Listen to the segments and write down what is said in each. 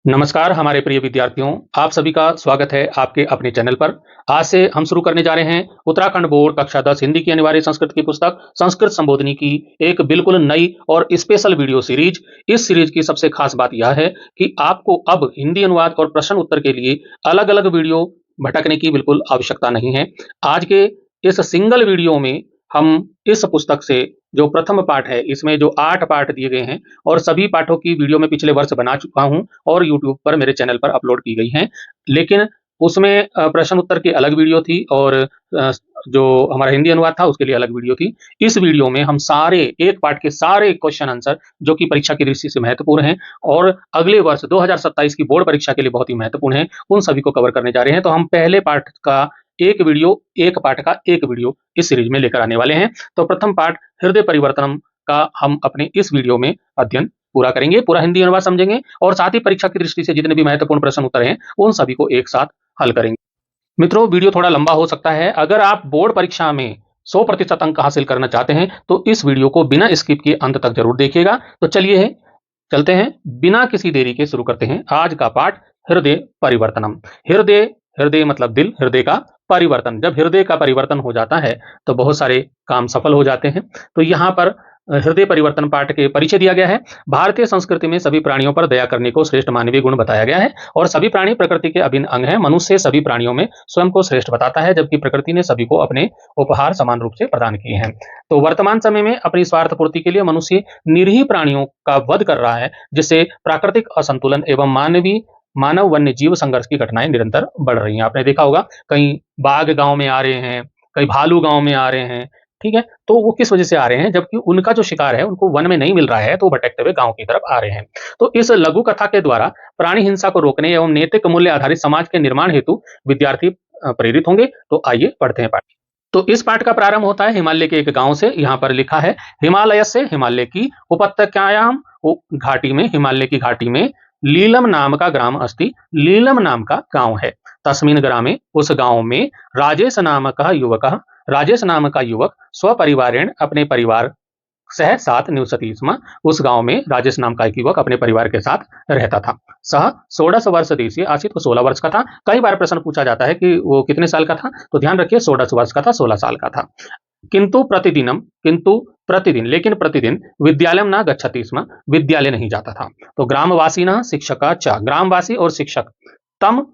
नमस्कार हमारे प्रिय विद्यार्थियों, आप सभी का स्वागत है आपके अपने चैनल पर। आज से हम शुरू करने जा रहे हैं उत्तराखंड बोर्ड कक्षा 10 हिंदी की अनिवार्य संस्कृत की पुस्तक संस्कृत संबोधिनी की एक बिल्कुल नई और स्पेशल वीडियो सीरीज। इस सीरीज की सबसे खास बात यह है कि आपको अब हिंदी अनुवाद और प्रश्न उत्तर के लिए अलग-अलग वीडियो भटकने की बिल्कुल आवश्यकता नहीं है। आज के इस सिंगल वीडियो में हम इस पुस्तक से जो प्रथम पाठ है, इसमें जो 8 पाठ दिए गए हैं और सभी पाठों की वीडियो मैं पिछले वर्ष बना चुका हूं और यूट्यूब पर मेरे चैनल पर अपलोड की गई हैं। लेकिन उसमें प्रश्न उत्तर की अलग वीडियो थी और जो हमारा हिंदी अनुवाद था उसके लिए अलग वीडियो थी। इस वीडियो में हम सारे एक पाठ के सारे क्वेश्चन आंसर जो कि परीक्षा की दृष्टि से महत्वपूर्ण हैं और अगले वर्ष 2027 की बोर्ड परीक्षा के लिए बहुत ही महत्वपूर्ण है, उन सभी को कवर करने जा रहे हैं। तो हम पहले पाठ का एक वीडियो, एक पाठ का एक वीडियो इस सीरीज में लेकर आने वाले हैं। तो प्रथम पाठ हृदय परिवर्तनम का हम अपने इस वीडियो में अध्ययन पूरा करेंगे, पूरा हिंदी अनुवाद समझेंगे और साथ ही परीक्षा की दृष्टि से जितने भी महत्वपूर्ण प्रश्न उत्तर हैं उन सभी को एक साथ हल करेंगे। मित्रों, वीडियो थोड़ा लंबा हो सकता है। अगर आप बोर्ड परीक्षा में 100% अंक हासिल करना चाहते हैं तो इस वीडियो को बिना स्किप किए अंत तक जरूर देखिएगा। तो चलिए चलते हैं, बिना किसी देरी के शुरू करते हैं आज का पाठ हृदय परिवर्तनम। हृदय, हृदय मतलब दिल, हृदय का परिवर्तन। जब हृदय का परिवर्तन हो जाता है तो बहुत सारे काम सफल हो जाते हैं। तो यहाँ पर हृदय परिवर्तन पाठ के परिचय दिया गया है। भारतीय संस्कृति में सभी प्राणियों पर दया करने को श्रेष्ठ मानवीय गुण बताया गया है और सभी प्राणी प्रकृति के अभिन्न अंग हैं। मनुष्य सभी प्राणियों में स्वयं को श्रेष्ठ बताता है, जबकि प्रकृति ने सभी को अपने उपहार समान रूप से प्रदान किए हैं। तो वर्तमान समय में अपनी स्वार्थ पूर्ति के लिए मनुष्य निरीह प्राणियों का वध कर रहा है, जिससे प्राकृतिक असंतुलन एवं मानव वन्य जीव संघर्ष की घटनाएं निरंतर बढ़ रही हैं। आपने देखा होगा कहीं बाघ गांव में आ रहे हैं, कहीं भालू गांव में आ रहे हैं, ठीक है। तो वो किस वजह से आ रहे हैं? जबकि उनका जो शिकार है उनको वन में नहीं मिल रहा है, तो वो भटकते हुए गांव की तरफ आ रहे हैं। तो इस लघु कथा के द्वारा प्राणी हिंसा को रोकने एवं नैतिक मूल्य आधारित समाज के निर्माण हेतु विद्यार्थी प्रेरित होंगे। तो आइए पढ़ते हैं पाठ। तो इस पाठ का प्रारंभ होता है हिमालय के एक गांव से। यहाँ पर लिखा है हिमालय से, हिमालय की उपत्यकायाम घाटी में, हिमालय की घाटी में लीलम नाम का ग्राम अस्ति, लीलम नाम का गांव है। तस्मिन ग्रामे, उस गांव में राजेश नाम का युवक, राजेश नाम का युवक स्वपरिवारेण अपने परिवार सह साथ निवसति स्म, उस गांव में राजेश नाम का एक युवक अपने परिवार के साथ रहता था। सह 16 वर्ष देशीय आसित, वो 16 वर्ष का था। कई बार प्रश्न पूछा जाता है कि वो कितने साल का था, तो ध्यान रखिए 16 वर्ष का था, 16 साल का था। किंतु प्रतिदिनम, किंतु प्रतिदिन, लेकिन प्रतिदिन विद्यालय न गच्छति स्म, विद्यालय नहीं जाता था। तो ग्रामवासी न शिक्षका च, ग्रामवासी और शिक्षक तम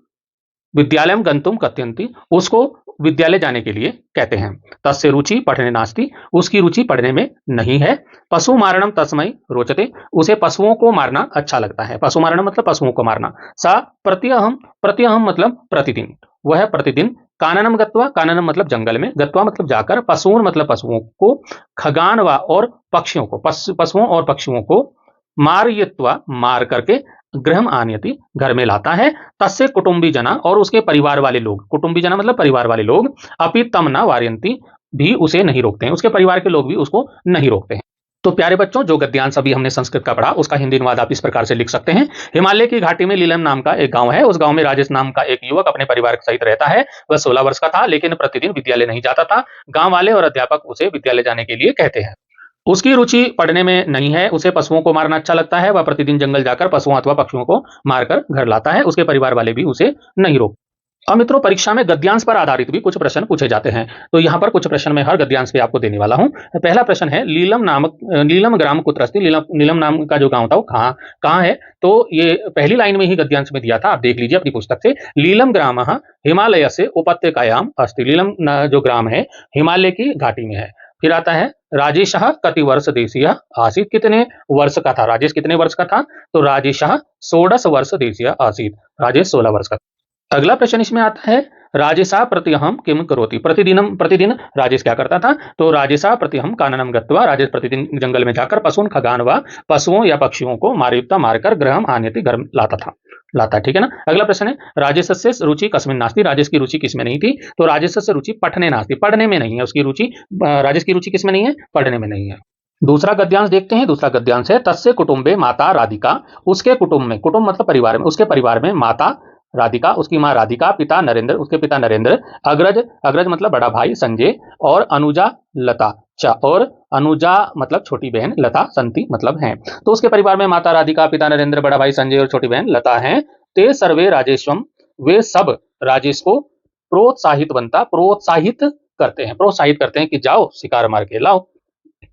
विद्यालयम गंतुम कथयन्ति, उसको विद्यालय जाने के लिए कहते हैं। तस्य रुचि पठने नास्ति, उसकी रुचि पढ़ने में नहीं है। पशु मारणम तस्मै रोचते, उसे पशुओं को मारना अच्छा लगता है। पशु मारणम मतलब पशुओं को मारना। सा प्रत्यहम, प्रत्यहम मतलब प्रतिदिन, वह प्रतिदिन काननम गत्वा, काननम मतलब जंगल में, गत्वा मतलब जाकर, पशुओं मतलब पशुओं को, खगानवा और पक्षियों को, पशुओं और पक्षियों को मारयित्वा मार करके, गृहम आनयति घर में लाता है। तस्य कुटुंबी जना, और उसके परिवार वाले लोग, कुटुंबी जना मतलब परिवार वाले लोग, अपि तम न वारयन्ति, भी उसे नहीं रोकते हैं, उसके परिवार के लोग भी उसको नहीं रोकते हैं। तो प्यारे बच्चों, जो गद्यांश अभी हमने संस्कृत का पढ़ा उसका हिंदी अनुवाद आप इस प्रकार से लिख सकते हैं। हिमालय की घाटी में लीलम नाम का एक गांव है। उस गांव में राजेश नाम का एक युवक अपने परिवार सहित रहता है। वह 16 वर्ष का था, लेकिन प्रतिदिन विद्यालय नहीं जाता था। गांव वाले और अध्यापक उसे विद्यालय जाने के लिए कहते हैं। उसकी रुचि पढ़ने में नहीं है, उसे पशुओं को मारना अच्छा लगता है। वह प्रतिदिन जंगल जाकर पशुओं अथवा पक्षियों को मारकर घर लाता है। उसके परिवार वाले भी उसे नहीं रोकते। अब मित्रों, परीक्षा में गद्यांश पर आधारित भी कुछ प्रश्न पूछे जाते हैं। तो यहाँ पर कुछ प्रश्न मैं हर गद्यांश पे आपको देने वाला हूँ। पहला प्रश्न है लीलम नामक, लीलम ग्राम कुत्र अस्ति, लीलम नाम का जो गांव था वो कहाँ कहाँ है। तो ये पहली लाइन में ही गद्यांश में दिया था, आप देख लीजिए अपनी पुस्तक से। लीलम ग्राम हिमालय से उपत्यकायाम अस्ति, लीलम जो ग्राम है हिमालय की घाटी में है। फिर आता है राजेश कति वर्ष देशीय आसीत, कितने वर्ष का था राजेश, कितने वर्ष का था। तो राजेश 16 वर्ष देशीय आसीत, राजेश 16 वर्ष का। अगला प्रश्न इसमें आता है राजेशा प्रतिहम किम करोति, प्रतिदिन राजेश क्या करता था। तो राजेशा प्रतिहम काननम गत्वा, राजेश प्रतिदिन जंगल में जाकर पशुन खगान व पशुओं या पक्षियों को मारकर गृहम आनयति घर लाता, ठीक है ना। अगला प्रश्न है राजेश से रुचि कस्मिन नास्ति, राजेश की रुचि किसमें नहीं थी। तो राजेश से रुचि पठने नास्ति, पढ़ने में नहीं है उसकी रुचि। राजेश की रुचि किसमें नहीं है, पढ़ने में नहीं है। दूसरा गद्यांश देखते हैं। दूसरा गद्यांश है तस्य कुटुंबे माता राधिका, उसके कुटुंब में, कुटुंब मतलब परिवार में, उसके परिवार में माता राधिका, उसकी माँ राधिका, पिता नरेंद्र, उसके पिता नरेंद्र, अग्रज, अग्रज मतलब बड़ा भाई संजय, और अनुजा लता च, और अनुजा मतलब छोटी बहन, लता संति मतलब हैं। तो उसके परिवार में माता राधिका, पिता नरेंद्र, बड़ा भाई संजय और छोटी बहन लता हैं। ते सर्वे राजेशवम, वे सब राजेश को प्रोत्साहित करते हैं कि जाओ शिकार मार के लाओ।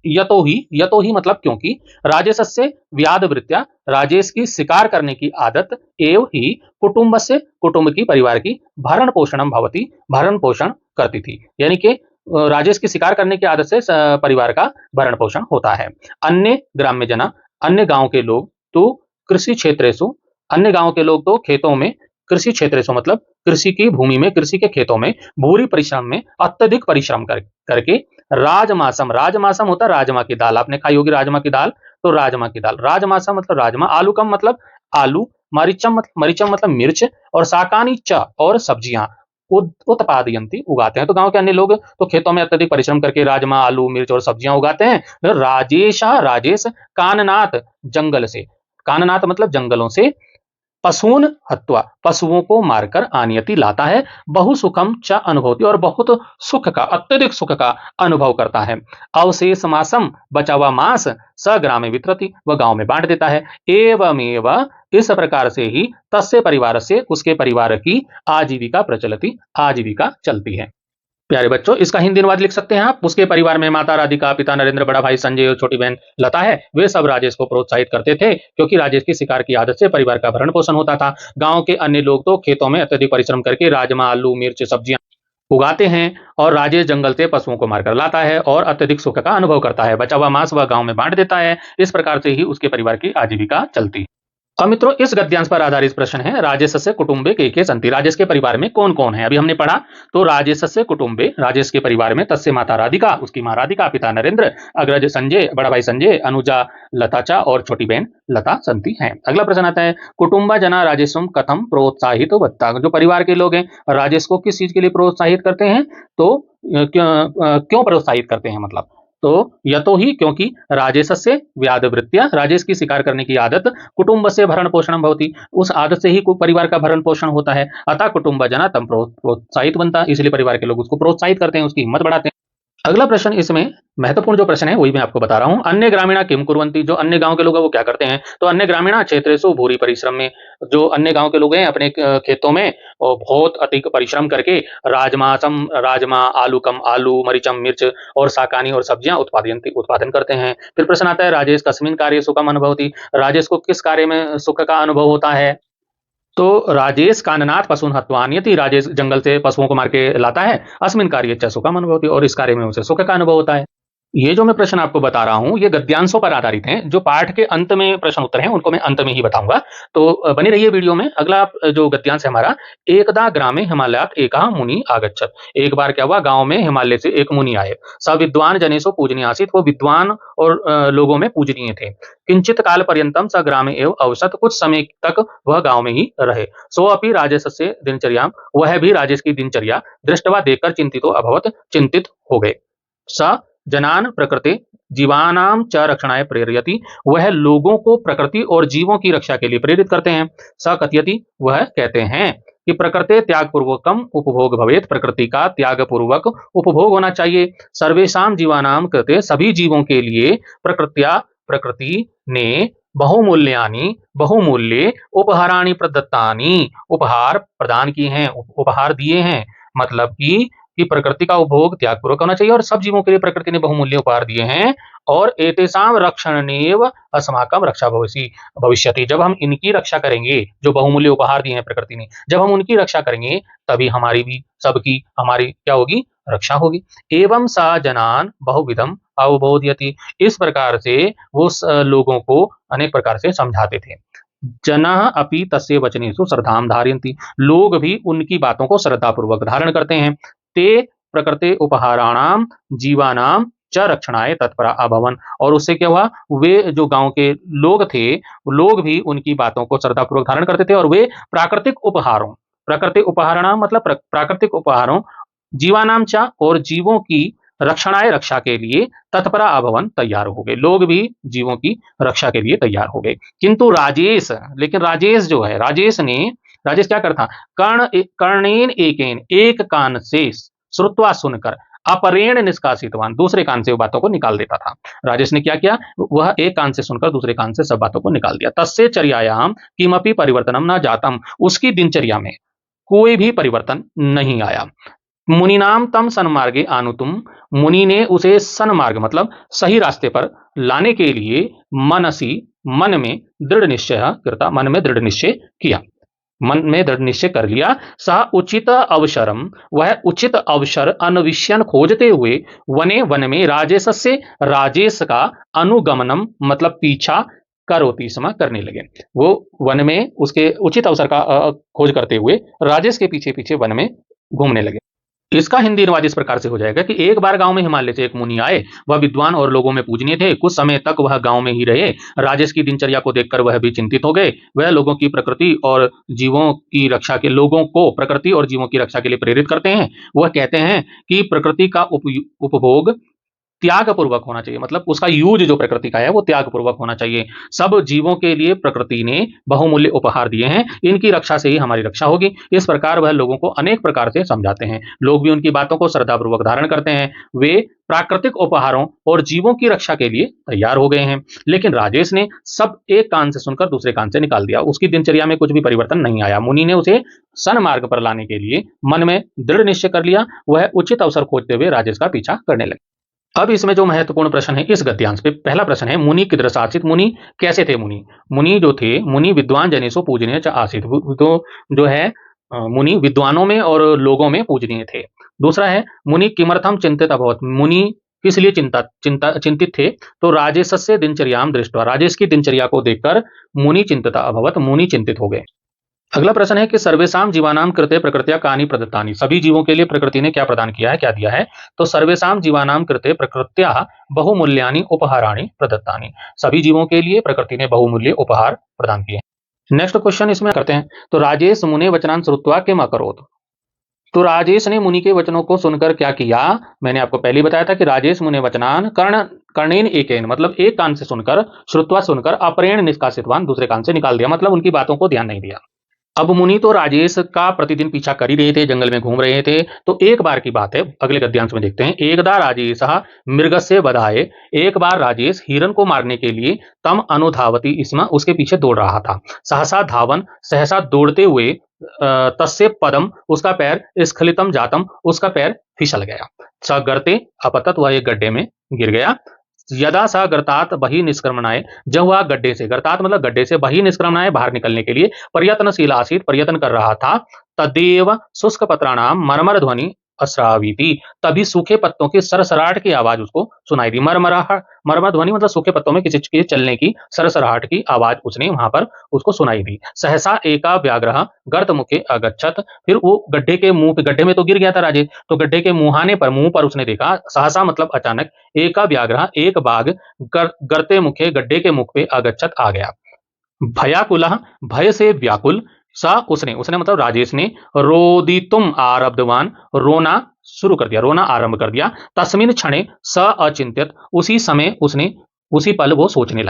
यतो ही मतलब क्योंकि राजेशस्य व्याधवृत्त्या, राजेश की शिकार करने की आदत, एव ही कुटुंब से, कुटुंब की परिवार की भरण पोषणम भवती, भरण पोषण करती थी, यानी कि राजेश की शिकार करने की आदत से परिवार का भरण पोषण होता है। अन्य ग्राम्य जना, अन्य गांव के लोग तो कृषि क्षेत्रेषु, अन्य गांव के लोग तो खेतों में, कृषि क्षेत्रेषु मतलब कृषि की भूमि में, कृषि के खेतों में भूरी परिश्रम में अत्यधिक परिश्रम करके राजमासम, राजमासम होता है राजमा की दाल, आपने खाई होगी राजमा की दाल, तो राजमा की दाल, राजमासम मतलब राजमा, आलूकम मतलब आलू, मरीचम मतलब मिर्च, और साकानी च और सब्जियां उत्पादयंती उगाते हैं। तो गांव के अन्य लोग तो खेतों में अत्यधिक परिश्रम करके राजमा, आलू, मिर्च और सब्जियां उगाते हैं। राजेश काननाथ, जंगल से, काननाथ मतलब जंगलों से, पशून हत्वा, पशुओं को मारकर आनियति लाता है, बहु सुखम च अनुभवती, और बहुत सुख का, अत्यधिक सुख का अनुभव करता है। अवशेष मासम, बचा हुआ मांस स ग्रामे वितरति, वह गांव में बांट देता है। एवमेव, इस प्रकार से ही तस्य परिवार से, उसके परिवार की आजीविका प्रचलती, आजीविका चलती है। प्यारे बच्चों, इसका हिंदी अनुवाद लिख सकते हैं आप। उसके परिवार में माता राधिका, पिता नरेंद्र, बड़ा भाई संजय और छोटी बहन लता है। वे सब राजेश को प्रोत्साहित करते थे क्योंकि राजेश की शिकार की आदत से परिवार का भरण पोषण होता था। गांव के अन्य लोग तो खेतों में अत्यधिक परिश्रम करके राजमा, आलू, मिर्च, सब्जियां उगाते हैं, और राजेश जंगल से पशुओं को मारकर लाता है और अत्यधिक सुख का अनुभव करता है। बचा हुआ मांस वह गांव में बांट देता है। इस प्रकार से ही उसके परिवार की आजीविका चलती है। अब मित्रों, इस गद्यांश पर आधारित प्रश्न है, राजेशस्य कुटुंबे के संति, राजेश के परिवार में कौन कौन है। अभी हमने पढ़ा, तो राजेशस्य कुटुंबे, राजेश के परिवार में तस्य माता राधिका, उसकी मां राधिका, पिता नरेंद्र, अग्रज संजय, बड़ा भाई संजय, अनुजा लताचा और छोटी बहन लता संति हैं। अगला प्रश्न आता है, कुटुंबा जना राजेशम कथम प्रोत्साहित वत्ता, जो परिवार के लोग हैं राजेश को किस चीज के लिए प्रोत्साहित करते हैं, तो क्यों प्रोत्साहित करते हैं मतलब, तो यतो ही क्योंकि राजेशस्य व्याधवृत्त्या, राजेश की शिकार करने की आदत, कुटुंब से भरण पोषण भवती, उस आदत से ही परिवार का भरण पोषण होता है। अतः कुटुंब जना तम प्रोत्साहित बनता, इसलिए परिवार के लोग उसको प्रोत्साहित करते हैं, उसकी हिम्मत बढ़ाते हैं। अगला प्रश्न, इसमें महत्वपूर्ण जो प्रश्न है वही मैं आपको बता रहा हूं। अन्य ग्रामीणा किम कुर्वन्ति, जो अन्य गांव के लोग हैं वो क्या करते हैं, तो अन्य ग्रामीणा क्षेत्रेषु भूरि परिश्रम में, जो अन्य गांव के लोग हैं अपने खेतों में बहुत अधिक परिश्रम करके राजमा, आलूकम आलू, मरीचम मिर्च, और साकानी और सब्जियां उत्पादन करते हैं। फिर प्रश्न आता है, राजेश कस्मिन कार्य सुखम अनुभवति, राजेश को किस कार्य में सुख का अनुभव होता है, तो राजेश काननाथ पशुन हत्वान्यति, राजेश जंगल से पशुओं को मार के लाता है। अस्मिन कार्य च सुखम अनुभवति, और इस कार्य में उसे सुख का अनुभव होता है। ये जो मैं प्रश्न आपको बता रहा हूं ये गद्यांशों पर आधारित हैं। जो पाठ के अंत में प्रश्न उत्तर हैं उनको मैं अंत में ही बताऊंगा, तो बने रहिए वीडियो में। अगला जो गद्यांश है हमारा, एकदा ग्रामे हिमालयात एकः मुनि आगच्छत, एक बार क्या हुआ, गांव में हिमालय से एक मुनि आए। स विद्वान जनेषु पूजनीय आसीत, वो विद्वान और लोगों में पूजनीय थे। किंचित काल पर्यंतम स ग्रामे एव अवसत, कुछ समय तक वह गांव में ही रहे। सो अपि राजेशस्य दिनचर्या, वह भी राजेश की दिनचर्या दृष्टवा देखकर चिंतितो अभवत, चिंतित हो गए। स जनान प्रकृति जीवानाम च रक्षणाय प्रेरयति, वह लोगों को प्रकृति और जीवों की रक्षा के लिए प्रेरित करते हैं। स कथयति, वह कहते हैं कि प्रकृति त्याग पूर्वकम उपभोग भवेत, प्रकृति का त्याग पूर्वक उपभोग होना चाहिए। सर्वेशाम जीवानाम कृते, सभी जीवों के लिए प्रकृति ने बहुमूल्य उपहाराणि प्रदत्तानि, उपहार प्रदान किए हैं, उपहार दिए हैं, मतलब कि प्रकृति का उपभोग त्याग पूर्वक होना चाहिए, और सब जीवों के लिए प्रकृति ने बहुमूल्य उपहार दिए हैं। और एतेषाम रक्षणेव अस्माकं रक्षा भविष्यति, जब हम इनकी रक्षा करेंगे, जो बहुमूल्य उपहार दिए हैं प्रकृति ने, जब हम उनकी रक्षा करेंगे तभी हमारी भी, सबकी हमारी क्या होगी, रक्षा होगी। एवं सा जनान बहुविधम अवबोधयति, इस प्रकार से वो लोगों को अनेक प्रकार से समझाते थे। जना अपि तस्य वचनेषु श्रद्धाम धारयन्ति, लोग भी उनकी बातों को श्रद्धापूर्वक धारण करते हैं। ते प्रकृति उपहाराणाम जीवानाम च रक्षणाय तत्परा अभवन, और उससे क्या हुआ, वे जो गांव के लोग थे, लोग भी उनकी बातों को श्रद्धापूर्वक धारण करते थे, और वे प्राकृतिक उपहाराणाम मतलब प्राकृतिक उपहारों, जीवानाम चा, और जीवों की रक्षणाय, रक्षा के लिए, तत्परा अभवन, तैयार हो गए, लोग भी जीवों की रक्षा के लिए तैयार हो गए। किंतु राजेश, लेकिन राजेश जो है, राजेश ने राजेश क्या करता, कर्णेन एकेन, एक कान से श्रुत्वा सुनकर, अपरेण निष्कासितवान, दूसरे कान से वो बातों को निकाल देता था। राजेश ने क्या किया, वह एक कान से सुनकर दूसरे कान से सब बातों को निकाल दिया। तस्य चर्यायाम किमपि परिवर्तनम न जातम, उसकी दिनचर्या में कोई भी परिवर्तन नहीं आया। मुनिनाम तम सन्मार्गे आनुतुम, मुनि ने उसे सन्मार्ग मतलब सही रास्ते पर लाने के लिए मनसी, मन में दृढ़ निश्चय करता, मन में दृढ़ निश्चय किया, मन में दृढ़ निश्चय कर लिया। सह उचित अवसरम, वह उचित अवसर अन्विष्यन खोजते हुए, वने वन में, राजेश से, राजेश का अनुगमनम मतलब पीछा, करोति समय करने लगे। वो वन में उसके उचित अवसर का खोज करते हुए राजेश के पीछे पीछे वन में घूमने लगे। इसका हिंदी अनुवाद इस प्रकार से हो जाएगा कि एक बार गांव में हिमालय से एक मुनि आए, वह विद्वान और लोगों में पूजनीय थे। कुछ समय तक वह गांव में ही रहे। राजेश की दिनचर्या को देखकर वह भी चिंतित हो गए। वह लोगों की प्रकृति और जीवों की रक्षा के, लोगों को प्रकृति और जीवों की रक्षा के लिए प्रेरित करते हैं। वह कहते हैं कि प्रकृति का उपभोग त्याग पूर्वक होना चाहिए, मतलब उसका यूज जो प्रकृति का है वो त्याग पूर्वक होना चाहिए। सब जीवों के लिए प्रकृति ने बहुमूल्य उपहार दिए हैं, इनकी रक्षा से ही हमारी रक्षा होगी। इस प्रकार वह लोगों को अनेक प्रकार से समझाते हैं। लोग भी उनकी बातों को श्रद्धापूर्वक धारण करते हैं। वे प्राकृतिक उपहारों और जीवों की रक्षा के लिए तैयार हो गए हैं। लेकिन राजेश ने सब एक कान से सुनकर दूसरे कान से निकाल दिया। उसकी दिनचर्या में कुछ भी परिवर्तन नहीं आया। मुनि ने उसे सन्मार्ग पर लाने के लिए मन में दृढ़ निश्चय कर लिया। वह उचित अवसर खोजते हुए राजेश का पीछा करने लगे। अब इसमें जो महत्वपूर्ण प्रश्न है इस गद्यांश पे, पहला प्रश्न है, मुनि कीदृश आसीत्, मुनि कैसे थे। मुनि जो थे, मुनि विद्वान जनेषु पूजनीय च आसीत्, तो जो है मुनि विद्वानों में और लोगों में पूजनीय थे। दूसरा है, मुनि किमर्थम चिंतित अभवत्, मुनि किस लिए चिंतित थे। तो राजेशस्य दिनचर्याम दृष्ट्वा, राजेश की दिनचर्या को देखकर मुनि चिंतित अभवत्, मुनि चिंतित हो गए। अगला प्रश्न है कि सर्वेशाम जीवानाम कृते प्रकृत्या कानि प्रदत्तानि, सभी जीवों के लिए प्रकृति ने क्या प्रदान किया है, क्या दिया है। तो सर्वेशाम जीवानाम कृते प्रकृत्या बहुमूल्यानि उपहाराणि प्रदत्तानि, सभी जीवों के लिए प्रकृति ने बहुमूल्य उपहार प्रदान किए हैं। नेक्स्ट क्वेश्चन इसमें करते हैं, तो राजेश मुने वचनान श्रुत्वा किम अकरोत्, तो राजेश ने मुनि के वचनों को सुनकर क्या किया। मैंने आपको पहले ही बताया था कि राजेश मुने वचनान कर्णेन एकेन मतलब एक कान से सुनकर, श्रुत्वा सुनकर, अपरेण निष्कासितवान दूसरे कान से निकाल दिया, मतलब उनकी बातों को ध्यान नहीं दिया। अब मुनि तो राजेश का प्रतिदिन पीछा कर ही रहे थे, जंगल में घूम रहे थे। तो एक बार की बात है, अगले गद्यांश में देखते हैं। एकदा राजेश मृगस्य वधाय, एक बार राजेश हिरण को मारने के लिए तम अनुधावती स्म, उसके पीछे दौड़ रहा था। सहसा धावन, सहसा दौड़ते हुए, तस्य पदम उसका पैर, स्खलितम जातम उसका पैर फिसल गया। स गर्ते अपतत, वह एक गड्ढे में गिर गया। यदा सा गर्तात बही निष्क्रमणाय, जब वह गड्ढे से, गर्तात मतलब गड्ढे से, बही निष्क्रमणाय बाहर निकलने के लिए प्रयत्नशील आसीत, प्रयत्न कर रहा था। तदेव शुष्क पत्राणाम मरमर ध्वनि अश्रावीति, तभी सूखे पत्तों की सरसराहट की आवाज उसको सुनाई दी। मरमर ध्वनि मतलब सूखे पत्तों में किसी के चलने की सरसराहट की आवाज उसने वहां पर उसको सुनाई दी। सहसा एका व्याघ्र गर्त मुखे अगच्छत, फिर वो गड्ढे के मुंह पे, गड्ढे में तो गिर गया था राजे, तो गड्ढे के मुंहाने पर, मुंह पर उसने देखा। सहसा मतलब अचानक, एका व्याघ्र एक बाघ, गर्ते मुखे गड्ढे के मुख पे, अगच्छत आ गया। भयाकुलः भय से व्याकुल, सा उसने मतलब राजेश ने, रोदितुम आरब्धवान रोना शुरू कर दिया, रोना आरंभ कर दिया। तस्मिन क्षणे स अचिंत्यत, उसी समय उसने, उसी पल वो सोचने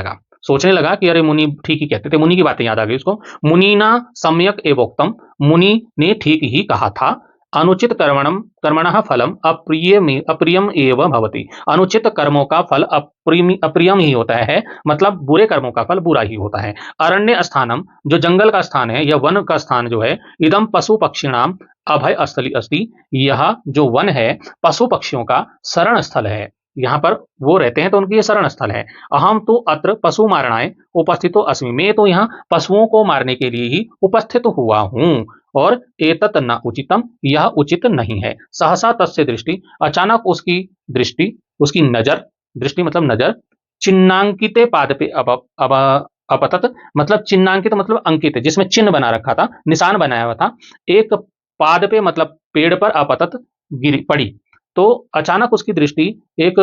लगा कि अरे मुनि ठीक ही कहते थे, मुनि की बातें याद आ गई उसको। मुनिना सम्यक एवोक्तम, मुनि ने ठीक ही कहा था। अनुचित कर्मणः फलम अप्रियम एव भवति, अनुचित कर्मों का फल अप्रियम ही होता है, मतलब बुरे कर्मों का फल बुरा ही होता है। अरण्य स्थानम, जो जंगल का स्थान है या वन का स्थान जो है, इदम पशु पक्षिणाम अभय स्थली अस्ति, यह जो वन है पशु पक्षियों का शरण स्थल है, यहाँ पर वो रहते हैं तो उनकी ये शरण स्थल है। अहम तो अत्र पशु मारणाय उपस्थितो अस्मि, मैं तो यहाँ पशुओं को मारने के लिए ही उपस्थित हुआ हूँ, और एतत् न उचितम, यह उचित नहीं है। सहसा तस्य दृष्टि, अचानक उसकी दृष्टि, उसकी नजर, दृष्टि मतलब नजर, चिन्हांकिते पाद पे अपतत, मतलब चिन्हांकित मतलब अंकित, जिसमें चिन्ह बना रखा था, निशान बनाया हुआ था, एक पाद पे मतलब पेड़ पर, अपतत गिरी पड़ी। तो अचानक उसकी दृष्टि एक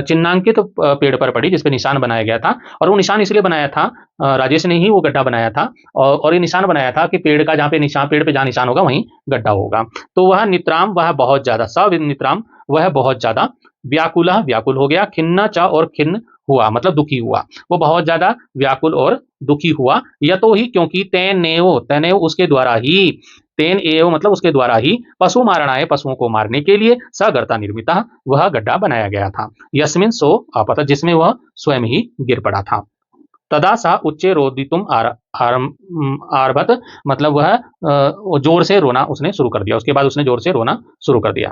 चिन्हांकित पेड़ पर पड़ी जिसपे निशान बनाया गया था, और वो निशान इसलिए बनाया था, राजेश ने ही वो गड्ढा बनाया था, और ये निशान बनाया था कि पेड़ का जहाँ पे निशान, पेड़ पे जहाँ निशान होगा वहीं गड्ढा होगा। तो वह नित्राम, वह बहुत ज्यादा, सविनित्राम वह बहुत ज्यादा, व्याकुल हो गया, खिन्न च और खिन्न हुआ, मतलब दुखी हुआ। वो बहुत ज्यादा व्याकुल और दुखी हुआ। यतो ही, क्योंकि तेनेव, तेनेव उसके द्वारा ही, तेन एव मतलब उसके द्वारा ही, पशु मारणाय पशुओं को मारने के लिए, सगर्ता निर्मिता वह गड्ढा बनाया गया था। यस्मिन सो अपत जिसमें वह स्वयं ही गिर पड़ा था। तदा सा उच्चे रोदितुम आरभत मतलब वह जोर से रोना उसने शुरू कर दिया। उसके बाद उसने जोर से रोना शुरू कर दिया।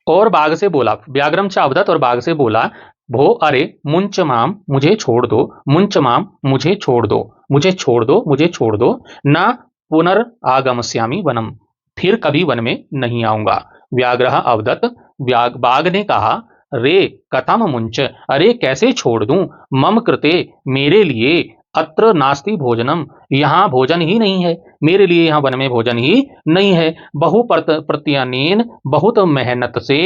और बाघ से बोला, व्याघ्रम चावदत, और बाघ से बोला, भो अरे मुंच माम मुझे छोड़ दो, मुंच माम मुझे छोड़ दो, मुझे छोड़ दो, मुझे छोड़ दो, ना पुनर्आगमस्यामि वनम, फिर कभी वन में नहीं आऊंगा। व्याघ्र अवदत, बाघ ने कहा, रे कथम मुंच, अरे कैसे छोड़ दूं, मम कृते मेरे लिए, अत्र नास्ति भोजनम, यहाँ भोजन ही नहीं है, मेरे लिए यहाँ वन में भोजन ही नहीं है। बहु प्रत्यनेन बहुत मेहनत से,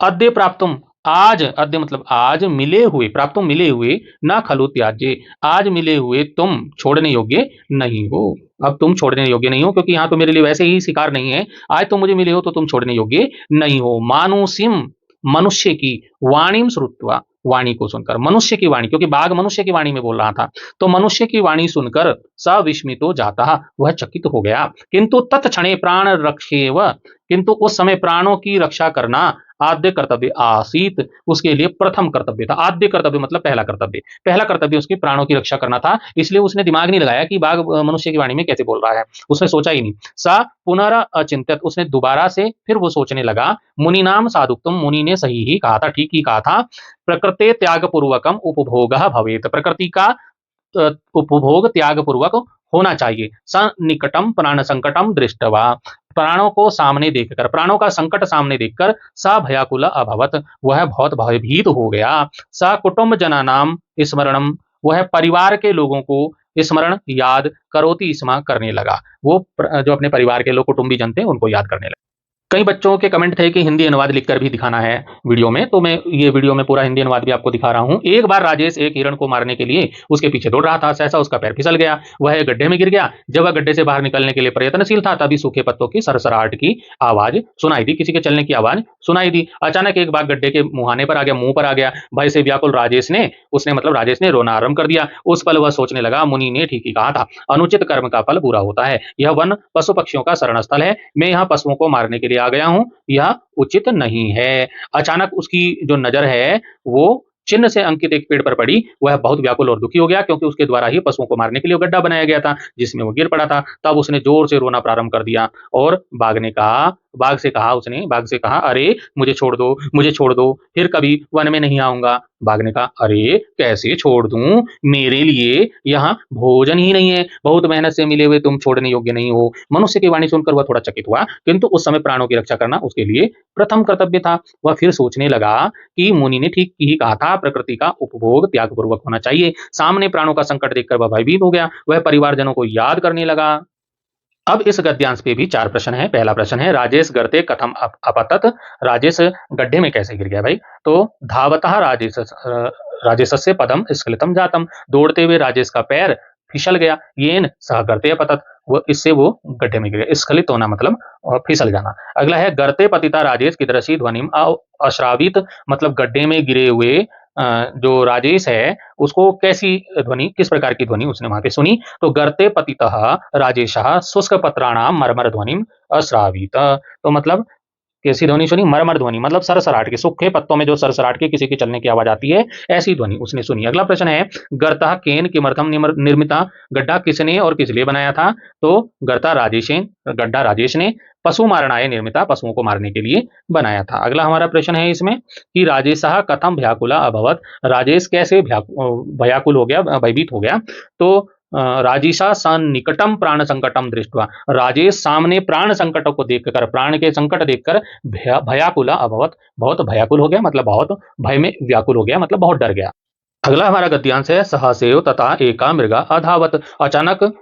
अद्य प्राप्तुम आज, अद्य मतलब आज, मिले हुए, प्राप्तुम मिले हुए, ना खलु त्याज्य आज मिले हुए तुम छोड़ने योग्य नहीं हो। अब तुम छोड़ने योग्य नहीं हो, क्योंकि यहाँ तो मेरे लिए वैसे ही शिकार नहीं है, आज तुम मुझे मिले हो तो तुम छोड़ने योग्य नहीं हो। मानुषिम मनुष्य की, वाणीम श्रुत्वा वाणी को सुनकर, मनुष्य की वाणी, क्योंकि बाघ मनुष्य की वाणी में बोल रहा था, तो मनुष्य की वाणी सुनकर सविस्मितो जाता, वह चकित हो गया। किंतु तत्क्षणे प्राण रक्षेव, किंतु उस समय प्राणों की रक्षा करना आद्य कर्तव्य आसीत, उसके लिए प्रथम कर्तव्य था। आद्य कर्तव्य मतलब पहला कर्तव्य, पहला कर्तव्य उसके प्राणों की रक्षा करना था। इसलिए उसने दिमाग नहीं लगाया कि बाघ मनुष्य की वाणी में कैसे बोल रहा है, उसने सोचा ही नहीं। सा पुनरअचिंत्यत, उसने दोबारा से फिर वो सोचने लगा। मुनि नाम साधुक्तम, मुनि ने सही ही कहा था, ठीक ही कहा था। प्रकृते त्याग पूर्वकम उपभोग भवेत, प्रकृति का उपभोग त्याग पूर्वक होना चाहिए। सन्निकटम प्राण संकटम दृष्टवा, प्राणों को सामने देखकर, प्राणों का संकट सामने देखकर, स भयाकुल अभवत वह बहुत भयभीत हो गया। स कुटुंब जना नाम स्मरणम, वह परिवार के लोगों को स्मरण याद, करोति स्मा करने लगा। वो जो अपने परिवार के लोग कुटुंबी जन थे उनको याद करने लगा। कई बच्चों के कमेंट थे कि हिंदी अनुवाद लिखकर भी दिखाना है वीडियो में, तो मैं ये वीडियो में पूरा हिंदी अनुवाद भी आपको दिखा रहा हूं। एक बार राजेश एक हिरण को मारने के लिए उसके पीछे दौड़ रहा था, सहसा उसका पैर फिसल गया, वह एक गड्ढे में गिर गया। जब वह गड्ढे से बाहर निकलने के लिए प्रयत्नशील था, तभी सूखे पत्तों की सरसराहट की आवाज सुनाई दी, किसी के चलने की आवाज सुनाई दी। अचानक एक बाघ गड्ढे के मुहाने पर आ गया, मुंह पर आ गया। भय से व्याकुल राजेश ने, उसने मतलब राजेश ने रोना आरंभ कर दिया। उस पल वह सोचने लगा, मुनि ने ठीक ही कहा था, अनुचित कर्म का फल बुरा होता है। यह वन पशु पक्षियों का शरण स्थल है, मैं यहाँ पशुओं को मारने के लिए आ गया हूँ, यह उचित नहीं है। अचानक उसकी जो नजर है वो चिन्ह से अंकित एक पेड़ पर पड़ी। वह बहुत व्याकुल और दुखी हो गया, क्योंकि उसके द्वारा ही पशुओं को मारने के लिए गड्ढा बनाया गया था जिसमें वो गिर पड़ा था। तब उसने जोर से रोना प्रारंभ कर दिया और बाघ से कहा, उसने बाघ से कहा, अरे मुझे छोड़ दो, मुझे छोड़ दो, फिर कभी वन में नहीं आऊंगा। बाघ ने कहा, अरे कैसे छोड़ दूं, मेरे लिए यहाँ भोजन ही नहीं है, बहुत मेहनत से मिले हुए तुम छोड़ने योग्य नहीं हो। मनुष्य की वाणी सुनकर वह थोड़ा चकित हुआ, किंतु उस समय प्राणों की रक्षा करना उसके लिए प्रथम कर्तव्य था। वह फिर सोचने लगा कि मुनि ने ठीक ही कहा था, प्रकृति का उपभोग त्याग पूर्वक होना चाहिए। सामने प्राणों का संकट देखकर वह भयभीत हो गया, वह परिवारजनों को याद करने लगा। अब इस गद्यांश पे भी 4 प्रश्न है। पहला प्रश्न है, राजेश गर्ते कथम अपतत, राजेश गड्ढे में कैसे गिर गया भाई। तो धावतः राजेशस्य पदम स्खलितम जातम, दौड़ते हुए राजेश का पैर फिसल गया। येन सह गर्ते अपतत, वो इससे वो गड्ढे में गिर गया। स्खलित होना मतलब फिसल जाना। अगला है, गर्ते पतिता राजेश कीदृशी ध्वनिम अश्रावित, मतलब गड्ढे में गिरे हुए जो राजेश है उसको कैसी ध्वनि, किस प्रकार की ध्वनि उसने वहां पे सुनी। तो गर्ते पतितः राजेशः शुष्क पत्राणाम मरमर ध्वनिम अश्रावित, तो मतलब कैसी ध्वनि सुनी, मरमर ध्वनि मतलब सरसराट की, सूखे पत्तों में जो सरसराट की किसी के चलने की आवाज आती है, ऐसी ध्वनि उसने सुनी। अगला प्रश्न है, गर्ता केन किमर्थम निर्मिता, गड्ढा किसने और किस लिए बनाया था। तो गड्ढा राजेश ने, पशु मारणाय निर्मिता, पशुओं को मारने के लिए बनाया था। अगला हमारा प्रश्न है इसमें कि राजेशः कथम भयाकुला अभवत, राजेश कैसे भयाकुल हो गया, भयभीत हो गया। तो राजेशा सन्निकटम प्राण संकटम दृष्टवा, राजेश सामने प्राण संकटों को देखकर, प्राण के संकट देखकर भयाकुला अभवत, बहुत भयाकुल हो गया, मतलब बहुत भय में व्याकुल हो गया, मतलब बहुत डर गया। अगला हमारा गद्यांश है, सहसेव तथा एका मृगा अधावत, अचानक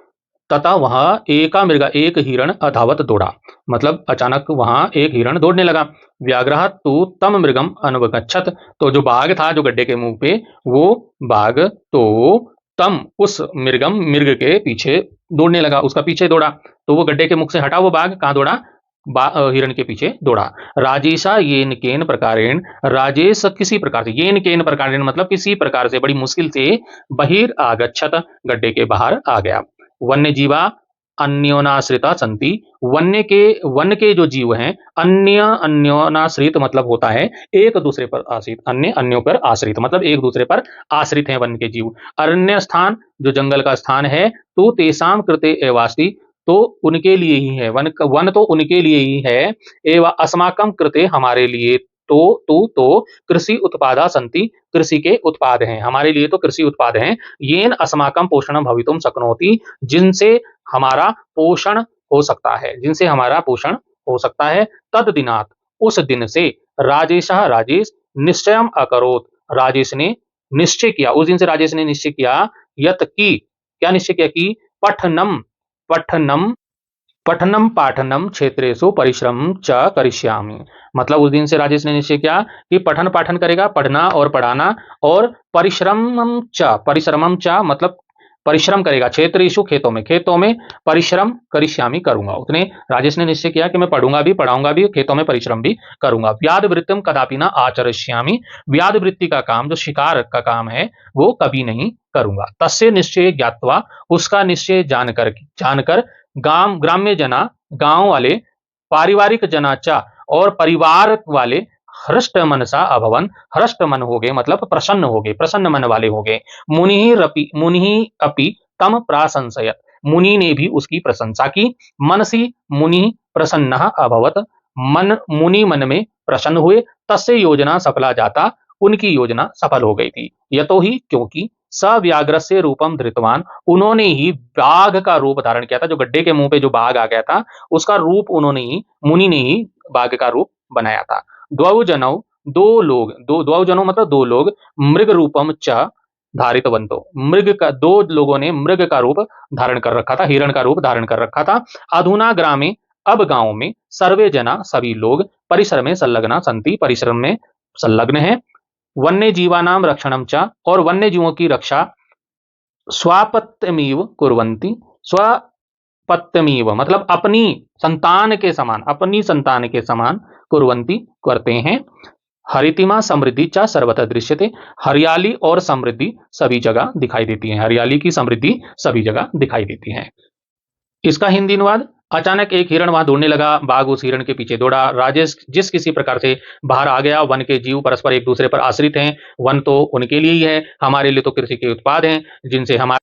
तथा वहां एका मृगा, एक हिरण अधावत दौड़ा, मतलब अचानक वहां एक हिरण दौड़ने लगा। व्याघ्र तु तम मृगम अनुगच्छत, तो जो बाघ था जो गड्ढे के मुंह पे, वो बाघ तो तम उस मृग के पीछे दौड़ने लगा, उसका पीछे दौड़ा। तो वो गड्ढे के मुख से हटा, वो बाघ कहाँ दौड़ा, हिरण के पीछे दौड़ा। राजेशा येन केन प्रकारेण, राजेश किसी प्रकार से, येन केन प्रकारेण मतलब किसी प्रकार से, बड़ी मुश्किल से, बहिर्आगच्छत गड्ढे के बाहर आ गया। वन्य जीवा अन्योनाश्रिता संति, वन के जो जीव हैं, अन्योनाश्रित मतलब होता है एक दूसरे पर आश्रित, अन्यों पर आश्रित मतलब एक दूसरे पर आश्रित हैं वन के जीव। अरण्य स्थान जो जंगल का स्थान है, तो तेसाम कृते एवास्ति, तो उनके लिए ही है, वन तो उनके लिए ही है, एवं अस्माकम कृते हमारे लिए, तो कृषि उत्पादा संति, कृषि के उत्पाद हैं, हमारे लिए तो कृषि उत्पाद हैं। येन अस्माकम पोषणम भवितुम शक्नोति, जिनसे हमारा पोषण हो सकता है, जिनसे हमारा पोषण हो सकता है। तद दिनात, उस दिन से, राजेशः राजेश, निश्चयम अकरोत, राजेश ने निश्चय किया, उस दिन से राजेश ने निश्चय किया, यत की, क्या निश्चय किया कि पठनम पठनम पठनम पाठनम क्षेत्रेषु परिश्रम च करिष्यामि, मतलब उस दिन से राजेश ने निश्चय किया कि पठन पाठन करेगा, पढ़ना और पढ़ाना, और परिश्रमम च मतलब परिश्रम करेगा, क्षेत्रेषु खेतों में परिश्रम करिष्यामि करूंगा। उसने राजेश ने निश्चय किया कि मैं पढ़ूंगा भी, पढ़ाऊंगा भी, खेतों में परिश्रम भी करूंगा। व्याध वृत्तिम कदापि न आचरिष्यामि, व्याध वृत्ति का काम जो शिकार का काम है वो कभी नहीं करूंगा। तस्य निश्चय ज्ञात्वा, उसका निश्चय जानकर ग्राम्य जना, गांव वाले, पारिवारिक जनाचा और परिवार वाले, हृष्ट मनसा अभवन, हृष्ट मन हो गए मतलब प्रसन्न हो गए, प्रसन्न मन वाले हो गए। मुनि अपि तम प्राशंसयत, मुनि ने भी उसकी प्रशंसा की। मनसी मुनि प्रसन्न अभवत, मुनि मन में प्रसन्न हुए। तस्य योजना सफला जाता, उनकी योजना सफल हो गई थी। यतो ही क्योंकि सव्याघ्रस्य रूपम धृतवान, उन्होंने ही बाघ का रूप धारण किया था, जो गड्ढे के मुंह पे जो बाघ आ गया था उसका रूप उन्होंने ही, मुनि ने ही बाघ का रूप बनाया था। द्वौ जनौ, द्वौ जनौ मतलब दो लोग, मृग रूपम च धारितवंतो, मृग का, दो लोगों ने मृग का रूप धारण कर रखा था, हिरण का रूप धारण कर रखा था। अधुना ग्रामे, अब गांव में, सर्वे जना सभी लोग, परिसर में संलग्ना संति, परिश्रम में संलग्न है। वन्य जीवानाम रक्षणम च, और वन्य जीवों की रक्षा, स्वापत्यमीव कुर्वन्ति, स्वपत्यमीव मतलब अपनी संतान के समान, अपनी संतान के समान, कुर्वन्ति करते हैं। हरितिमा समृद्धि च सर्वत्र दृश्यते, हरियाली और समृद्धि सभी जगह दिखाई देती है, हरियाली की समृद्धि सभी जगह दिखाई देती है। इसका हिंदी अनुवाद, अचानक एक हिरण वहां दौड़ने लगा, बाघ उस हिरण के पीछे दौड़ा। राजेश जिस किसी प्रकार से बाहर आ गया, वन के जीव परस्पर एक दूसरे पर आश्रित हैं, वन तो उनके लिए ही है, हमारे लिए तो कृषि के उत्पाद हैं जिनसे हमारा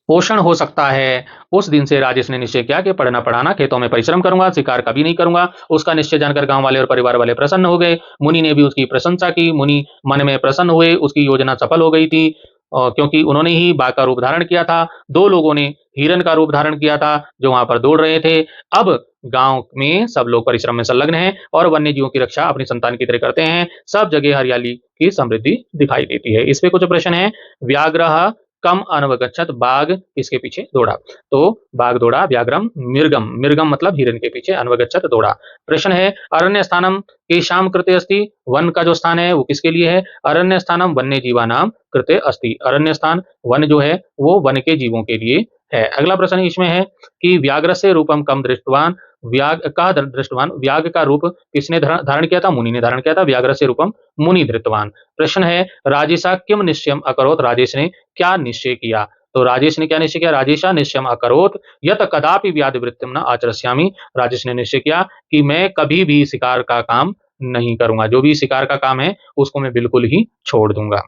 पोषण हो सकता है। उस दिन से राजेश ने निश्चय किया कि पढ़ना पढ़ाना, खेतों में परिश्रम करूंगा, शिकार कभी नहीं करूंगा। उसका निश्चय जानकर गांव वाले और परिवार वाले प्रसन्न हो गए। मुनि ने भी उसकी प्रशंसा की, मुनि मन में प्रसन्न हुए, उसकी योजना सफल हो गई थी, क्योंकि उन्होंने ही बाघ का रूप धारण किया था। दो लोगों ने हिरण का रूप धारण किया था जो वहां पर दौड़ रहे थे। अब गांव में सब लोग परिश्रम में संलग्न हैं और वन्य जीवों की रक्षा अपनी संतान की तरह करते हैं। सब जगह हरियाली की समृद्धि दिखाई देती है। इस पे कुछ प्रश्न है। व्याघ्र कम अनवगच्छत, बाघ किसके पीछे दौड़ा? तो बाघ दौड़ा व्याघ्रम मृगम, मृगम मतलब हिरण के पीछे, अनवगच्छत दौड़ा। प्रश्न है अरण्य स्थानम केषाम कृते अस्ति, वन का जो स्थान है वो किसके लिए है? अरण्य स्थानम वन्य जीवानाम कृते अस्ति, अरण्य स्थान वन जो है वो वन के जीवों के लिए है। अगला प्रश्न इसमें है कि व्याघ्र से रूपम कम दृष्टवान, व्याघ का दृष्टवान, व्याघ का रूप किसने धारण किया था? मुनि ने धारण किया था। व्याघ्र से रूपम मुनि धृतवान। प्रश्न है राजेशा किम निश्चयम अकरोत, राजेश ने क्या निश्चय किया? तो राजेश ने क्या निश्चय किया? राजेशा निश्चयम अकरोत यत कदापि व्याध वृत्तिम न आचरस्यामि, राजेश ने निश्चय किया कि मैं कभी भी शिकार का काम नहीं करूंगा, जो भी शिकार का काम है उसको मैं बिल्कुल ही छोड़ दूंगा।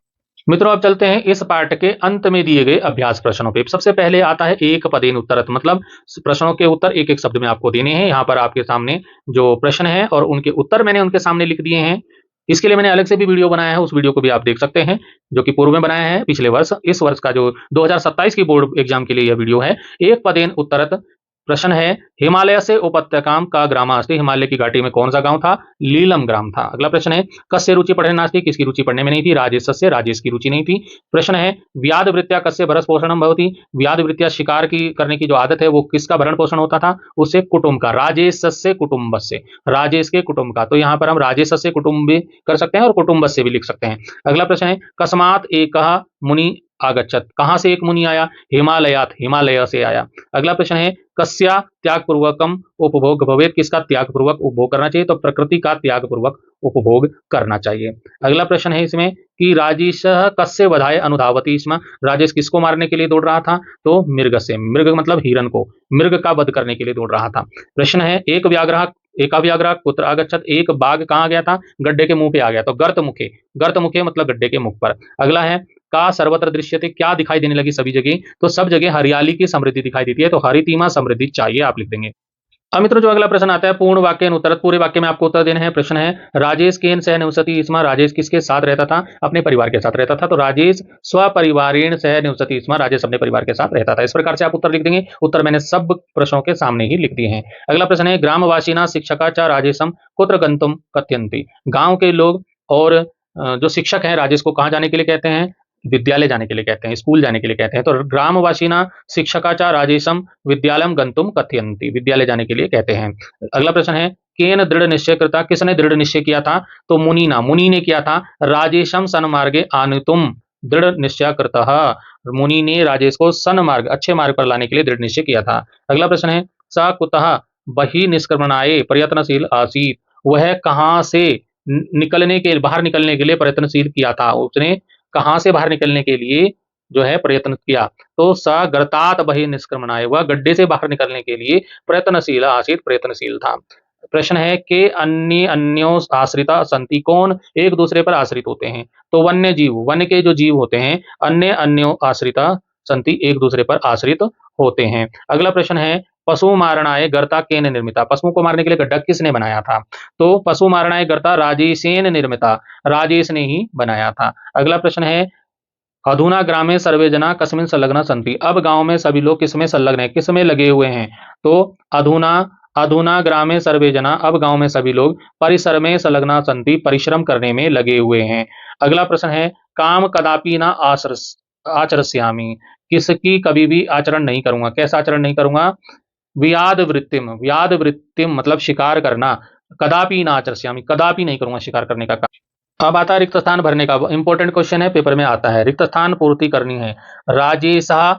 मित्रों अब चलते हैं इस पाठ के अंत में दिए गए अभ्यास प्रश्नों पे। सबसे पहले आता है एक पदेन उत्तरत, मतलब प्रश्नों के उत्तर एक एक शब्द में आपको देने हैं। यहाँ पर आपके सामने जो प्रश्न है और उनके उत्तर मैंने उनके सामने लिख दिए हैं। इसके लिए मैंने अलग से भी वीडियो बनाया है, उस वीडियो को भी आप देख सकते हैं, जो कि पूर्व में बनाया है पिछले वर्ष। इस वर्ष का जो 2027 की बोर्ड एग्जाम के लिए यह वीडियो है। एक पदेन उत्तरत प्रश्न है हिमालय से उपत्यकाम का ग्रामास्ति, हिमालय की घाटी में कौन सा गांव था? लीलम ग्राम था। अगला प्रश्न है कस्य रुचि पढ़ने नास्ति, किसकी रुचि पढ़ने में नहीं थी? राजेश से, राजेश की रुचि नहीं थी। प्रश्न है व्याध वृत्त्या कस्य भरण पोषणम भवति, व्याध वृत्त्या शिकार की करने की जो आदत है वो किसका भरण पोषण होता था? उससे कुटुंब का, राजेश से कुटुंब से, राजेश के कुटुंब का। तो यहाँ पर हम राजेश से कुटुंब भी कर सकते हैं और कुटुंब से भी लिख सकते हैं। अगला प्रश्न है कस्मात एक मुनि आगच्छत, कहां से एक मुनि आया? हिमालयात, हिमालय से आया। अगला प्रश्न है कस्या त्याग पूर्वकम उपभोग भवेत, किसका त्याग पूर्वक उपभोग करना चाहिए? तो प्रकृति का त्याग पूर्वक उपभोग करना चाहिए। अगला प्रश्न है इसमें कि राजेश कस्य वधाय अनुधावती स्म, राजेश किसको मारने के लिए दौड़ रहा था? तो मृग से, मृग मतलब हिरन को, मृग का वध करने के लिए दौड़ रहा था। प्रश्न है एक व्याघ्र एका व्याघ्र कुत्र आगच्छत, एक बाघ कहाँ गया था? गड्ढे के मुंह पे आ गया, तो गर्त मुखे, गर्त मुखे मतलब गड्ढे के मुख पर। अगला है का सर्वत्र दृश्यते, क्या दिखाई देने लगी सभी जगह? तो सब जगह हरियाली की समृद्धि दिखाई देती है, तो हरितिमा समृद्धि चाहिए आप लिख देंगे। अब मित्रों जो अगला प्रश्न आता है पूर्ण वाक्य उत्तर, पूरे वाक्य में आपको उत्तर देने हैं। प्रश्न है राजेश केन सह निवसति, इसमें राजेश किसके साथ रहता था? अपने परिवार के साथ रहता था, तो राजेश स्वपरिवारेण सह निवसति, इसमें राजेश अपने परिवार के साथ रहता था। इस प्रकार से आप उत्तर लिख देंगे। उत्तर मैंने सब प्रश्नों के सामने ही लिख दिए हैं। अगला प्रश्न है ग्रामवासीना शिक्षका च राजेशम कुत्र गंतुम कथयन्ति, गांव के लोग और जो शिक्षक हैं राजेश को कहाँ जाने के लिए कहते हैं? विद्यालय जाने के लिए कहते हैं, स्कूल जाने के लिए कहते हैं। तो ग्रामवासीना शिक्षकाचा राजेशम विद्यालयम गंतुम कथयन्ति, विद्यालय जाने के लिए कहते हैं। अगला प्रश्न है केन दृढ़ निश्चय कृता, किसने दृढ़ निश्चय किया था? तो मुनीना, मुनि ने किया था। राजेशम सन्मार्गे आनुतुम दृढ़ निश्चय कृतः, मुनि ने राजेश को सन्मार्ग, अच्छे मार्ग पर लाने के लिए दृढ़ निश्चय किया था। अगला प्रश्न है स कुतः बहि निष्क्रमणाय प्रयत्नशील आसीत, वह कहाँ से निकलने के, बाहर निकलने के लिए प्रयत्नशील किया था? उसने कहां से बाहर निकलने के लिए जो है प्रयत्न किया? तो स गर्तात बहि निष्क्रमणाय, वह गड्ढे से बाहर निकलने के लिए प्रयत्नशील आसीत, प्रयत्नशील था। प्रश्न है कि अन्य अन्यों आश्रिता संति, कौन एक दूसरे पर आश्रित होते हैं? तो वन्य जीव, वन के जो जीव होते हैं अन्य अन्यों आश्रिता संति, एक दूसरे पर आश्रित होते हैं। अगला प्रश्न है पशु मारणाय गर्ता केन निर्मिता, पशुओं को मारने के लिए गड्ढा किसने बनाया था? तो पशु मारणाय गर्ता राजेशेन निर्मिता, राजेश ने ही बनाया था। अगला प्रश्न है अधुना ग्रामे सर्वे जना कस्मिन संलग्न संति, अब गांव में सभी लोग किसमें संलग्न है, किसमें लगे हुए हैं? तो अधुना अधुना ग्रामे सर्वे जना, अब गांव में सभी लोग परिसर में संलग्न संति, परिश्रम करने में लगे हुए हैं। अगला प्रश्न है काम कदापि ना आचरस्यामि, किसकी कभी भी आचरण नहीं करूंगा, कैसा आचरण नहीं करूंगा? व्याद वृत्तिम मतलब शिकार करना, कदापि ना आचरस्यामि, कदापि नहीं करूंगा शिकार करने का काम। अब आता है रिक्त स्थान भरने का, इंपॉर्टेंट क्वेश्चन है, पेपर में आता है। रिक्त स्थान पूर्ति करनी है। राजेशा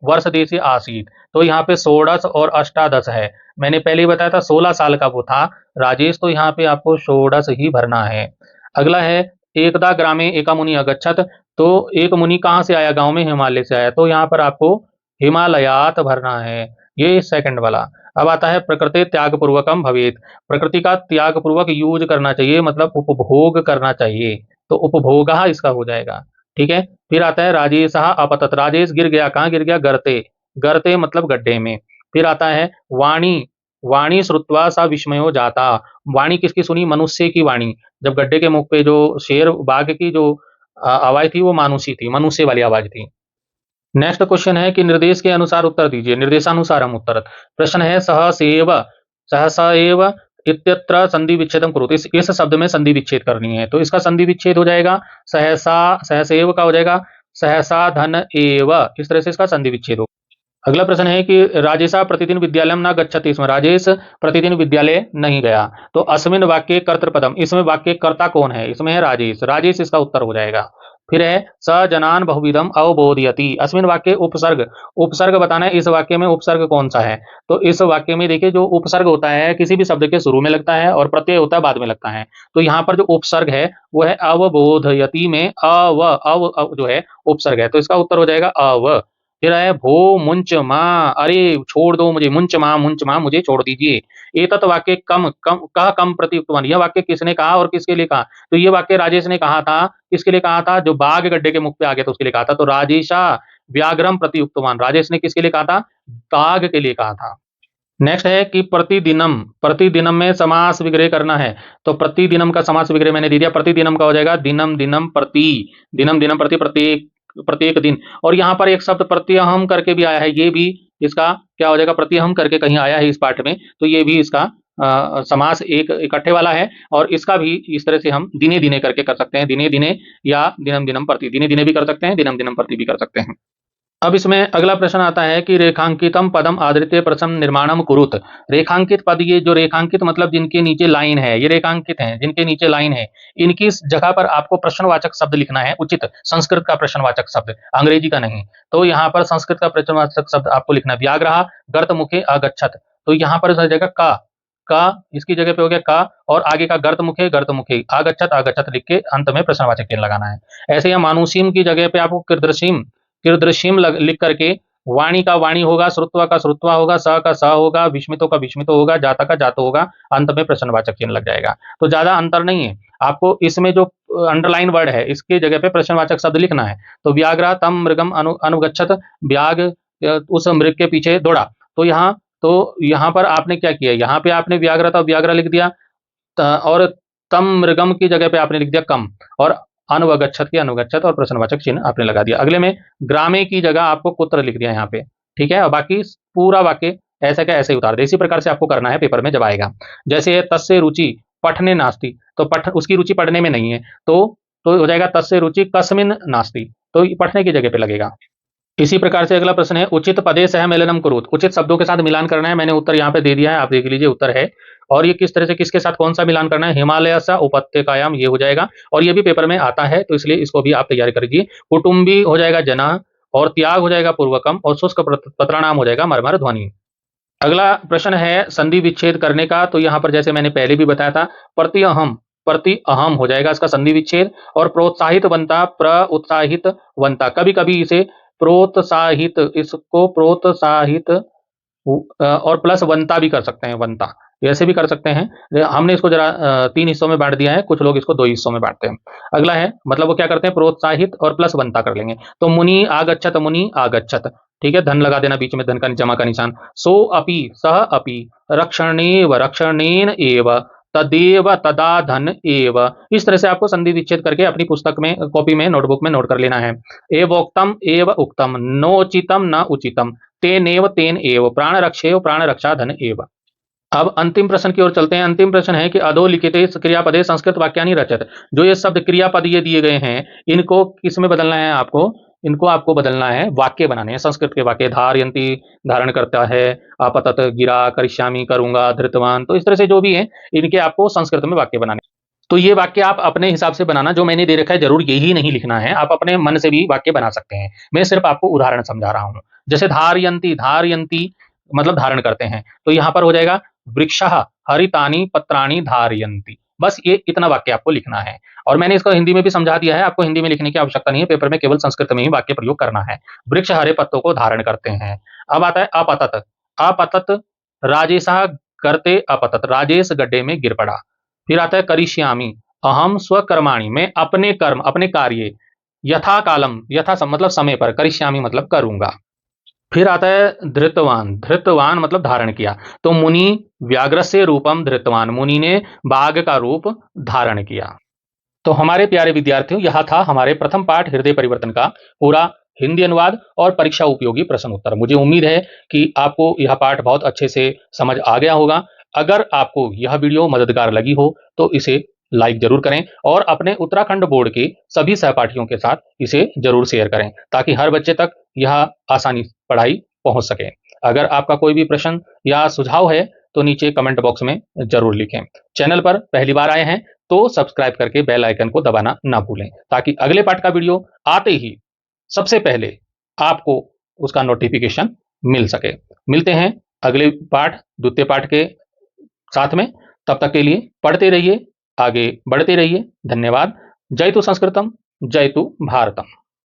वर्ष देशी आसीत, तो यहाँ पे 16 और अष्टादश है। मैंने पहले ही बताया था 16 साल का वो था राजेश, तो यहाँ पे आपको 16 ही भरना है। अगला है एकदा ग्रामे एका मुनि अगच्छत, तो एक मुनि कहाँ से आया? गांव में हिमालय से आया, तो यहाँ पर आपको हिमालयात भरना है, ये सेकंड वाला। अब आता है प्रकृति त्याग पूर्वकम भवेत, प्रकृति का त्याग पूर्वक यूज करना चाहिए, मतलब उपभोग करना चाहिए, तो उपभोगा इसका हो जाएगा। ठीक है, फिर आता है राजेश अपतत, राजेश गिर गया, कहाँ गिर गया? गर्ते, गर्ते मतलब गड्ढे में। फिर आता है वाणी, वाणी श्रुत्वा सा विस्मयो जाता, वाणी किसकी सुनी? मनुष्य की वाणी, जब गड्ढे के मुख पे जो शेर बाघ की जो आवाज थी वो मानुषी थी, मनुष्य वाली आवाज थी। नेक्स्ट क्वेश्चन है कि निर्देश के अनुसार उत्तर दीजिए, निर्देशानुसार हम उत्तर। प्रश्न है सहसेव, सहसा एव इत्यत्र संधि विच्छेदम करो, इस शब्द में संधि विच्छेद करनी है, तो इसका संधि विच्छेद हो जाएगा सहसा, सहसेव का हो जाएगा सहसा धन एव, इस तरह से इसका संधि विच्छेद हो। अगला प्रश्न है कि राजेशा प्रतिदिन विद्यालय न गच्छति, इसमें राजेश प्रतिदिन विद्यालय नहीं गया, तो अस्मिन वाक्य कर्तृपदम, इसमें वाक्य कर्ता कौन है? इसमें है राजेश, राजेश इसका उत्तर हो जाएगा। फिर है स जनान बहुविधम अवबोधयति, अस्मिन वाक्य उपसर्ग, उपसर्ग बताना है इस वाक्य में उपसर्ग कौन सा है? तो इस वाक्य में देखिए जो उपसर्ग होता है किसी भी शब्द के शुरू में लगता है और प्रत्यय होता है बाद में लगता है, तो यहाँ पर जो उपसर्ग है वो है अवबोधयति में अव जो है उपसर्ग है, तो इसका उत्तर हो जाएगा अव। फिर है भो मुंच माँ, अरे छोड़ दो मुझे, मुंच माँ मुझे छोड़ दीजिए। एतत् वाक्य कम कम कह कम प्रत्युक्तवान, यह वाक्य किसने कहा और किसके लिए कहा? तो ये वाक्य राजेश ने कहा था, किसके लिए कहा था? जो बाघ गड्ढे के मुख पे आ गया था उसके लिए कहा था, तो राजेशा व्याघ्रम प्रत्युक्तवान, राजेश ने किसके लिए कहा था? बाघ के लिए कहा था। नेक्स्ट है कि प्रतिदिनम, प्रतिदिनम में समास विग्रह करना है, तो प्रतिदिनम का समास विग्रह मैंने दे दिया, प्रतिदिनम का हो जाएगा दिनम दिनम प्रति, दिनम दिनम प्रति, प्रत्येक प्रत्येक दिन। और यहाँ पर एक शब्द प्रत्यहम करके भी आया है, ये भी इसका क्या हो जाएगा? प्रत्यहम करके कहीं आया है इस पाठ में, तो ये भी इसका समास एक इकट्ठे वाला है, और इसका भी इस तरह से हम दिने दिने करके कर सकते हैं, दिने दिने या दिनम दिनम प्रति, दिने दिने भी कर सकते हैं, दिनम दिनम प्रति भी कर सकते हैं। अब इसमें अगला प्रश्न आता है कि रेखांकितम पदम आदृत्य प्रथम निर्माणम कुरुत। रेखांकित पद, ये जो रेखांकित मतलब जिनके नीचे लाइन है, ये रेखांकित हैं, जिनके नीचे लाइन है, इनकी इस जगह पर आपको प्रश्नवाचक शब्द लिखना है, उचित संस्कृत का प्रश्नवाचक शब्द, अंग्रेजी का नहीं। तो यहाँ पर संस्कृत का प्रश्नवाचक शब्द आपको लिखना है, व्याघ्रः गर्तमुखे अगच्छत। तो यहाँ पर हो जाएगा का, इसकी जगह पे हो गया का, और आगे का गर्तमुखे गर्तमुखे, आगच्छत आगच्छत लिख के अंत में प्रश्नवाचक चिन्ह लगाना है। ऐसे ही मानुषीम की जगह पे आपको कीर्दृशीम कीर्दृशीम लिख करके, वाणी का वाणी होगा, श्रुत्वा का श्रुत्वा होगा, स का स होगा, विस्मितो का विस्मितो होगा, जाता का जातो होगा, अंत में प्रश्नवाचक चिन्ह लग जाएगा। तो ज्यादा अंतर नहीं है, आपको इसमें जो अंडरलाइन वर्ड है इसके जगह पे प्रश्नवाचक शब्द लिखना है। तो व्याघ्र तम मृगम अनुगच्छत, व्याघ उस मृग के पीछे दौड़ा। तो यहाँ पर आपने क्या किया, यहाँ पे आपने व्याघ्र था व्याघ्र लिख दिया, और तम मृगम की जगह पे आपने लिख दिया कम, और अनुगच्छत की अनुगच्छत, और प्रश्नवाचक चिन्ह आपने लगा दिया। अगले में ग्रामे की जगह आपको कुत्र लिख दिया यहाँ पे, ठीक है। और बाकी पूरा वाक्य ऐसे का ऐसे ही उतार दे। इसी प्रकार से आपको करना है पेपर में जब आएगा। जैसे है तस्य रुचि पठने नास्ति, तो उसकी रुचि पढ़ने में नहीं है, तो हो जाएगा तस्य रुचि कस्मिन नास्ति, तो पढ़ने की जगह पे लगेगा। इसी प्रकार से अगला प्रश्न है उचित पदे सह मेलनम कुरुत। उचित शब्दों के साथ मिलान करना है। मैंने उत्तर यहाँ पे दे दिया है, आप देख लीजिए उत्तर है। और ये किस तरह से, किसके साथ कौन सा मिलान करना है, हिमालय सा उपत्यकायाम, ये हो जाएगा। और ये भी पेपर में आता है, तो इसलिए इसको भी आप तैयारी करिए। कुटुंबी हो जाएगा जना, और त्याग हो जाएगा पूर्वकम, और शुष्क पत्राणाम हो जाएगा मरमर ध्वनि। अगला प्रश्न है संधि विच्छेद करने का। तो यहाँ पर जैसे मैंने पहले भी बताया था, प्रति अहम हो जाएगा इसका संधि विच्छेद। और प्रोत्साहित बनता, उत्साहित बनता, कभी कभी इसे प्रोत्साहित, इसको प्रोत्साहित और प्लस वंता भी कर सकते हैं, वंता ऐसे भी कर सकते हैं। हमने इसको जरा 3 हिस्सों में बांट दिया है, कुछ लोग इसको 2 हिस्सों में बांटते हैं। अगला है, मतलब वो क्या करते हैं, प्रोत्साहित और प्लस वंता कर लेंगे। तो मुनि आगच्छत, मुनि आगच्छत, ठीक है, धन लगा देना बीच में, धन का जमा का निशान। सो अपि सह अपि, रक्षणेव रक्षणेन एव, तदेव तदा धन एव। इस तरह से आपको संधि विच्छेद करके अपनी पुस्तक में, कॉपी में, नोटबुक में नोट कर लेना है। एवोक्तम एव उक्तम, नोचितम न उचितम, तेनेव तेन एव, प्राण रक्षेव प्राण रक्षा धन एव। अब अंतिम प्रश्न की ओर चलते हैं। अंतिम प्रश्न है कि अधोलिखिते क्रियापदे संस्कृत वाक्यानि रचत। जो ये शब्द क्रियापद ये दिए गए हैं, इनको किस में बदलना है आपको, इनको आपको बदलना है, वाक्य बनाने हैं, संस्कृत के वाक्य। धारयंती धारण करता है, आपतत गिरा, करिष्यामि करूंगा, धृतवान, तो इस तरह से जो भी है इनके आपको संस्कृत में वाक्य बनाने। तो ये वाक्य आप अपने हिसाब से बनाना, जो मैंने दे रखा है जरूर यही नहीं लिखना है, आप अपने मन से भी वाक्य बना सकते हैं। मैं सिर्फ आपको उदाहरण समझा रहा हूं। जैसे धारयंती, धारयंती मतलब धारण करते हैं, तो यहां पर हो जाएगा वृक्षः हरितानि पत्राणि धारयन्ति। बस ये इतना वाक्य आपको लिखना है। और मैंने इसको हिंदी में भी समझा दिया है, आपको हिंदी में लिखने की आवश्यकता नहीं है, पेपर में केवल संस्कृत में ही वाक्य प्रयोग करना है। वृक्ष हरे पत्तों को धारण करते हैं। अब आता है अपतत। अपतत राजेशः करते अपतत, राजेश गड्ढे में गिर पड़ा। फिर आता है करिष्यामि, अहम स्वकर्माणि, मैं अपने कर्म अपने कार्य, यथा कालम यथा मतलब समय पर, करिष्यामि मतलब करूंगा। फिर आता है धृतवान, धृतवान मतलब धारण किया। तो मुनि व्याघ्र से रूपम धृतवान, मुनि ने बाघ का रूप धारण किया। तो हमारे प्यारे विद्यार्थियों, यह था हमारे प्रथम पाठ हृदय परिवर्तन का पूरा हिंदी अनुवाद और परीक्षा उपयोगी प्रश्न उत्तर। मुझे उम्मीद है कि आपको यह पाठ बहुत अच्छे से समझ आ गया होगा। अगर आपको यह वीडियो मददगार लगी हो तो इसे लाइक जरूर करें, और अपने उत्तराखंड बोर्ड के सभी सहपाठियों के साथ इसे जरूर शेयर करें, ताकि हर बच्चे तक यह आसानी पढ़ाई पहुंच सके। अगर आपका कोई भी प्रश्न या सुझाव है तो नीचे कमेंट बॉक्स में जरूर लिखें। चैनल पर पहली बार आए हैं तो सब्सक्राइब करके बेल आइकन को दबाना ना भूलें, ताकि अगले पाठ का वीडियो आते ही सबसे पहले आपको उसका नोटिफिकेशन मिल सके। मिलते हैं अगले पाठ, द्वितीय पाठ के साथ में। तब तक के लिए पढ़ते रहिए, आगे बढ़ते रहिए। धन्यवाद। जय तु संस्कृतम, जय तु भारतम।